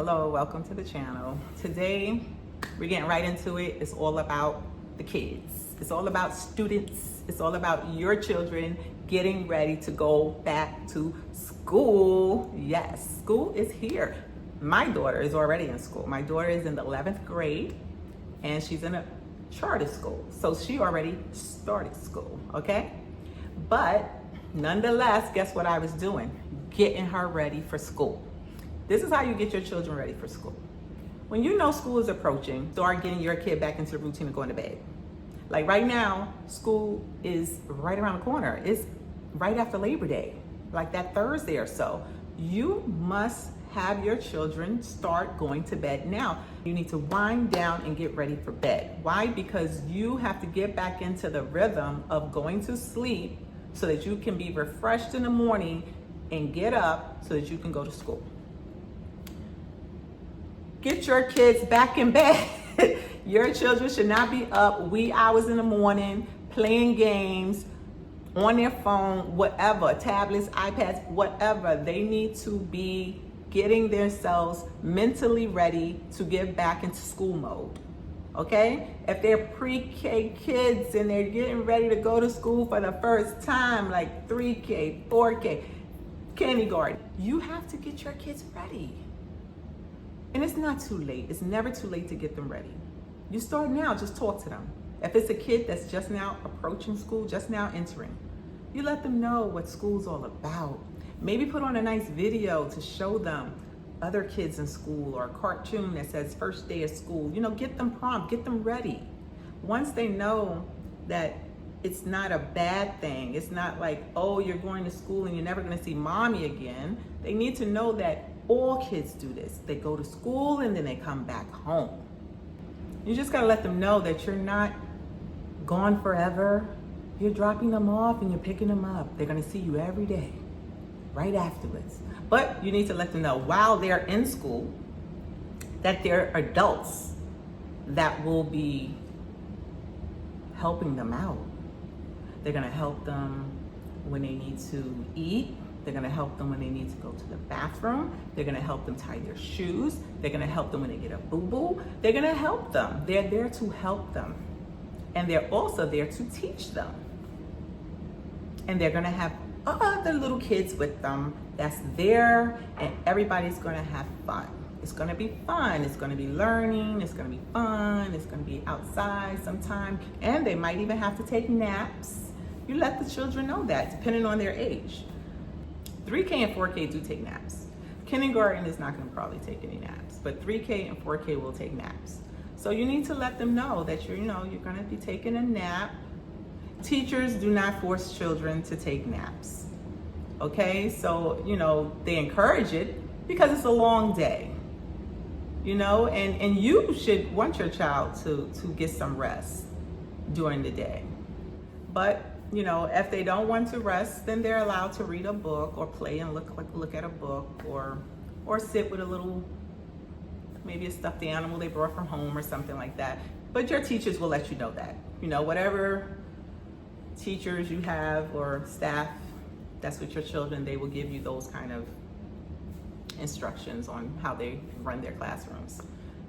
Hello, welcome to the channel. Today, we're getting right into it. It's all about the kids. It's all about students. It's all about your children getting ready to go back to school. Yes, school is here. My daughter is already in school. My daughter is in the 11th grade and she's in a charter school. So she already started school, okay? But nonetheless, guess what I was doing? Getting her ready for school. This is how you get your children ready for school. When you know school is approaching, start getting your kid back into the routine of going to bed. Like right now, school is right around the corner. It's right after Labor Day, like that Thursday or so. You must have your children start going to bed now. You need to wind down and get ready for bed. Why? Because you have to get back into the rhythm of going to sleep so that you can be refreshed in the morning and get up so that you can go to school. Get your kids back in bed. Your children should not be up wee hours in the morning playing games on their phone, whatever, tablets, iPads, whatever. They need to be getting themselves mentally ready to get back into school mode. Okay? If they're pre-K kids and they're getting ready to go to school for the first time, like 3K, 4K, kindergarten, you have to get your kids ready. And it's not too late. It's never too late to get them ready. You start now, just talk to them. If it's a kid that's just now approaching school, just now entering, you let them know what school's all about. Maybe put on a nice video to show them other kids in school or a cartoon that says first day of school. You know, get them prompt, get them ready. Once they know that it's not a bad thing, it's not like, oh, you're going to school and you're never gonna see mommy again. They need to know that all kids do this. They go to school and then they come back home. You just gotta let them know that you're not gone forever. You're dropping them off and you're picking them up. They're gonna see you every day, right afterwards. But you need to let them know while they're in school that there are adults that will be helping them out. They're gonna help them when they need to eat. They're gonna help them when they need to go to the bathroom. They're gonna help them tie their shoes. They're gonna help them when they get a boo-boo. They're gonna help them. They're there to help them. And they're also there to teach them. And they're gonna have other little kids with them that's there, and everybody's gonna have fun. It's gonna be fun, it's gonna be learning, it's gonna be fun, it's gonna be outside sometime, and they might even have to take naps. You let the children know that, depending on their age. 3K and 4K do take naps. Kindergarten is not gonna probably take any naps, but 3K and 4K will take naps. So you need to let them know that you're gonna be taking a nap. Teachers do not force children to take naps. Okay, so they encourage it because it's a long day. And you should want your child to get some rest during the day. But if they don't want to rest, then they're allowed to read a book or play and look at a book or sit with a little, maybe a stuffed animal they brought from home or something like that. But your teachers will let you know that. Whatever teachers you have or staff that's with your children, they will give you those kind of instructions on how they run their classrooms.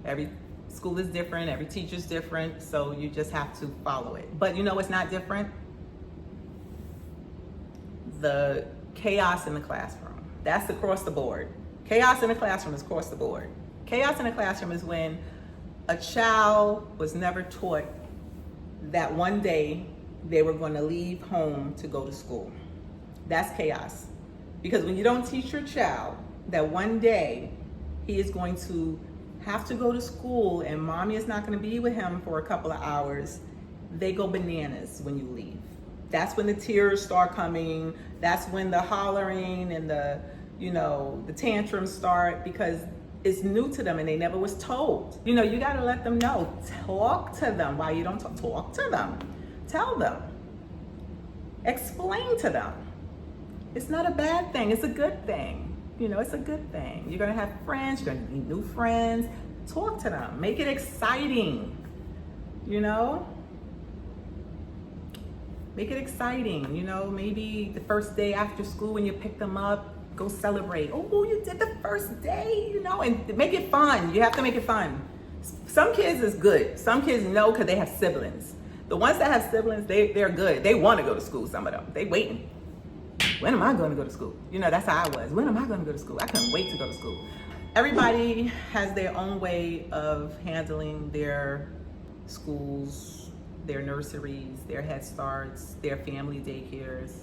Every school is different, every teacher's different, so you just have to follow it. But it's not different? The chaos in the classroom. That's across the board. Chaos in the classroom is across the board. Chaos in the classroom is when a child was never taught that one day they were going to leave home to go to school. That's chaos. Because when you don't teach your child that one day he is going to have to go to school and mommy is not going to be with him for a couple of hours, they go bananas when you leave. That's when the tears start coming. That's when the hollering and the tantrums start, because it's new to them and they never was told. You got to let them know. Talk to them. Why you don't talk to them? Tell them. Explain to them. It's not a bad thing. It's a good thing. It's a good thing. You're going to have friends. You're going to meet new friends. Talk to them. Make it exciting. Make it exciting. Maybe the first day after school when you pick them up, Go celebrate. Oh, you did the first day, and make it fun. You have to make it fun. Some kids is good. Some kids know because they have siblings. The ones that have siblings, they're good. They want to go to school, some of them. They waiting. When am I going to go to school? That's how I was. When am I going to go to school? I couldn't wait to go to school. Everybody has their own way of handling their schools, their nurseries, their Head Starts, their family daycares,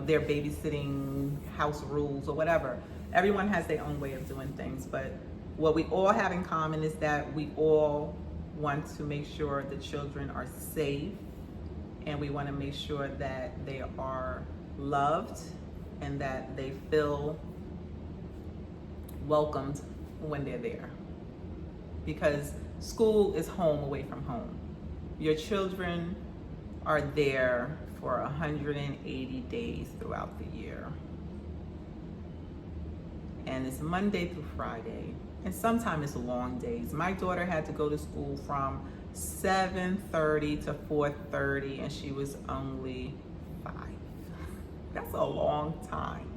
their babysitting house rules or whatever. Everyone has their own way of doing things, but what we all have in common is that we all want to make sure the children are safe, and we want to make sure that they are loved and that they feel welcomed when they're there. Because school is home away from home. Your children are there for 180 days throughout the year. And it's Monday through Friday. And sometimes it's long days. My daughter had to go to school from 7:30 to 4:30, and she was only 5. That's a long time.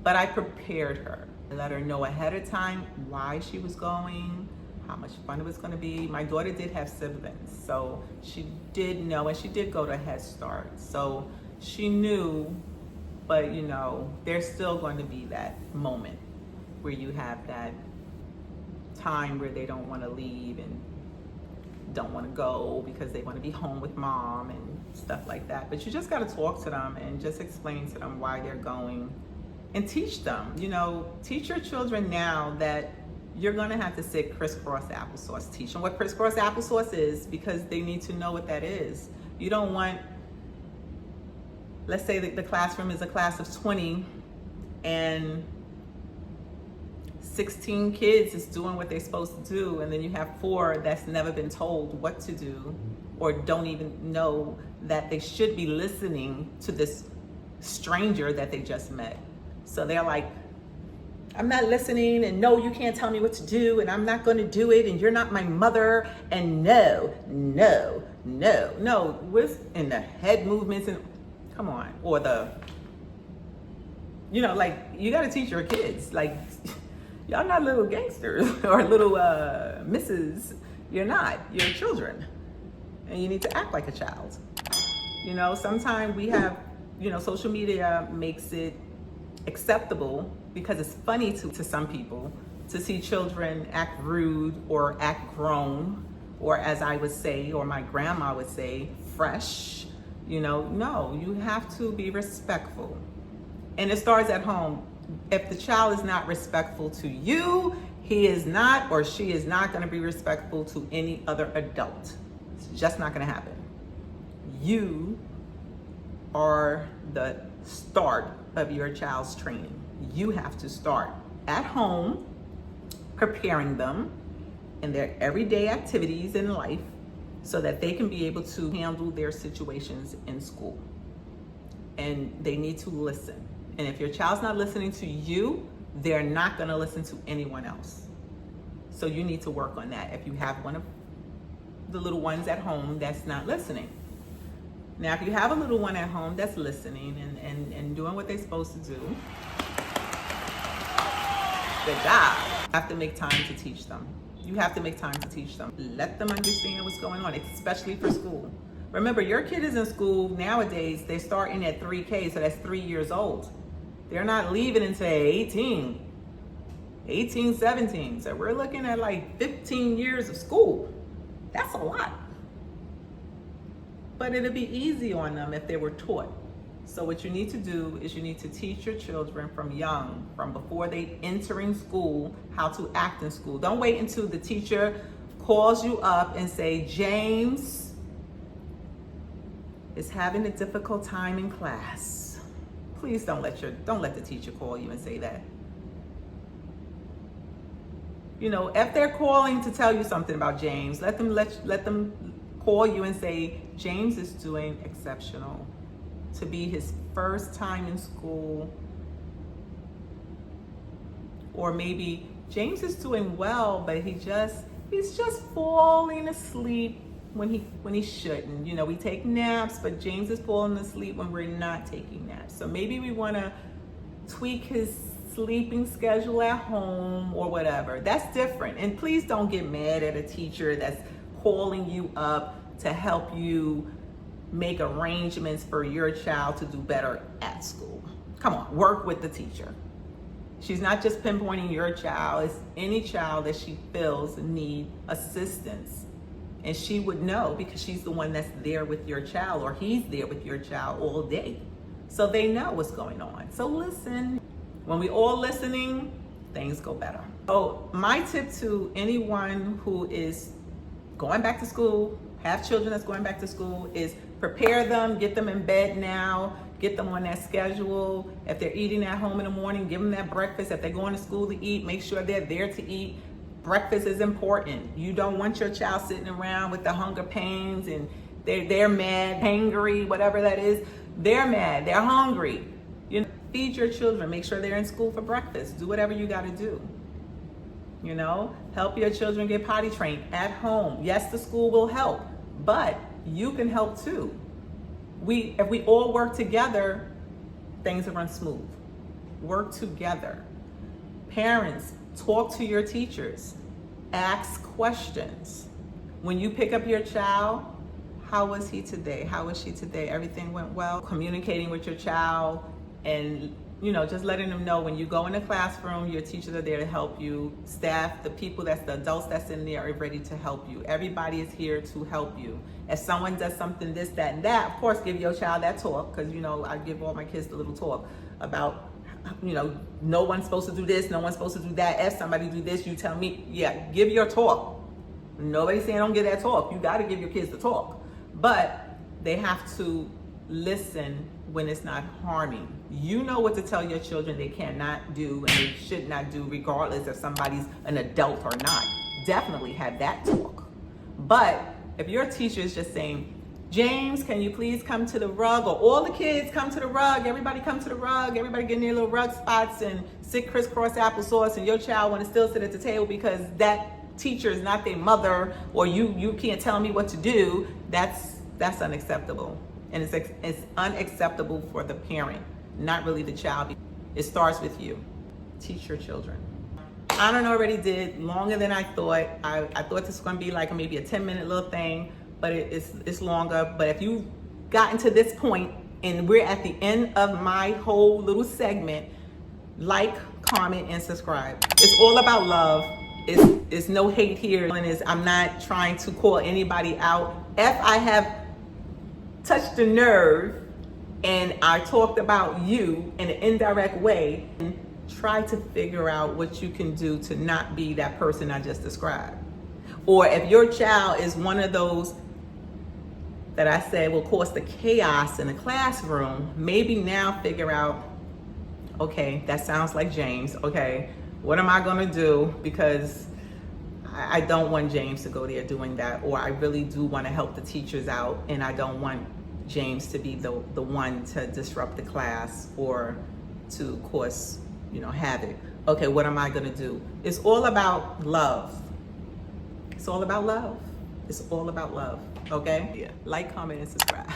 But I prepared her. I let her know ahead of time why she was going, how much fun it was going to be. My daughter did have siblings, so she did know, and she did go to Head Start. So she knew, but there's still going to be that moment where you have that time where they don't want to leave and don't want to go because they want to be home with mom and stuff like that. But you just got to talk to them and just explain to them why they're going and teach them. Teach your children now that you're going to have to say crisscross applesauce. Teach them what crisscross applesauce is, because they need to know what that is. You don't want, let's say that the classroom is a class of 20 and 16 kids is doing what they're supposed to do, and then you have 4 that's never been told what to do or don't even know that they should be listening to this stranger that they just met. So they're like, I'm not listening, and no, you can't tell me what to do, and I'm not going to do it, and you're not my mother, and no, with in the head movements, and come on, or the, you got to teach your kids, y'all not little gangsters or little misses. You're not. You're children, and you need to act like a child. Sometimes we have, social media makes it acceptable because it's funny to some people to see children act rude or act grown, or as I would say, or my grandma would say, fresh. No, you have to be respectful. And it starts at home. If the child is not respectful to you, he is not, or she is not going to be respectful to any other adult. It's just not going to happen. You are the start of your child's training. You have to start at home, preparing them in their everyday activities in life so that they can be able to handle their situations in school. And they need to listen. And if your child's not listening to you, they're not going to listen to anyone else. So you need to work on that if you have one of the little ones at home that's not listening. Now, if you have a little one at home that's listening and doing what they're supposed to do, good job. You have to make time to teach them. You have to make time to teach them. Let them understand what's going on, especially for school. Remember, your kid is in school nowadays. They're starting at 3K, so that's 3 years old. They're not leaving until 18, 17. So we're looking at 15 years of school. That's a lot. But it'll be easy on them if they were taught. So what you need to do is you need to teach your children from young, from before they entering school, how to act in school. Don't wait until the teacher calls you up and say, James is having a difficult time in class. Please don't let the teacher call you and say that. If they're calling to tell you something about James, let them call you and say, James is doing exceptional. To be his first time in school, or maybe James is doing well, but he's just falling asleep when he shouldn't. We take naps, but James is falling asleep when we're not taking naps. So maybe we want to tweak his sleeping schedule at home or whatever. That's different. And please don't get mad at a teacher that's calling you up to help you make arrangements for your child to do better at school. Come on, work with the teacher. She's not just pinpointing your child, it's any child that she feels need assistance. And she would know because she's the one that's there with your child, or he's there with your child all day. So they know what's going on. So listen. When we all listening, things go better. So my tip to anyone who is going back to school, have children that's going back to school, is prepare them, get them in bed now, get them on that schedule. If they're eating at home in the morning, give them that breakfast. If they're going to school to eat, make sure they're there to eat. Breakfast is important. You don't want your child sitting around with the hunger pains and they're mad, hangry, whatever that is. They're mad, they're hungry. You know, feed your children, make sure they're in school for breakfast. Do whatever you gotta do. You know, help your children get potty trained at home. Yes, the school will help, but you can help too. If we all work together, things will run smooth. Work together. Parents, talk to your teachers. Ask questions. When you pick up your child, how was he today? How was she today? Everything went well? Communicating with your child and, you know, just letting them know when you go in the classroom, your teachers are there to help you. Staff, the adults that's in there are ready to help you. Everybody is here to help you. If someone does something, this, that, and that, of course, give your child that talk, because, you know, I give all my kids the little talk about, you know, no one's supposed to do this, no one's supposed to do that. If somebody do this, you tell me, yeah, give your talk. Nobody's saying don't give that talk. You got to give your kids the talk. But they have to listen when it's not harming. You know what to tell your children they cannot do and they should not do, regardless if somebody's an adult or not. Definitely have that talk. But if your teacher is just saying, James, can you please come to the rug? Or all the kids come to the rug, everybody come to the rug, everybody get in their little rug spots and sit crisscross applesauce, and your child want to still sit at the table because that teacher is not their mother, or you can't tell me what to do, that's unacceptable. And it's unacceptable for the parent, not really the child. It starts with you. Teach your children. I already did longer than I thought. I thought this was going to be like maybe a 10-minute little thing, but it's longer. But if you've gotten to this point and we're at the end of my whole little segment, like, comment, and subscribe. It's all about love. It's no hate here. I'm not trying to call anybody out. If I have touched a nerve and I talked about you in an indirect way, try to figure out what you can do to not be that person I just described. Or if your child is one of those that I said will cause the chaos in the classroom, maybe now figure out, okay, that sounds like James. Okay, what am I gonna do? Because I don't want James to go there doing that, or I really do want to help the teachers out, and I don't want James to be the one to disrupt the class or to cause, you know, havoc. Okay, what am I gonna do? It's all about love. It's all about love. It's all about love. Okay? Yeah. Like, comment, and subscribe.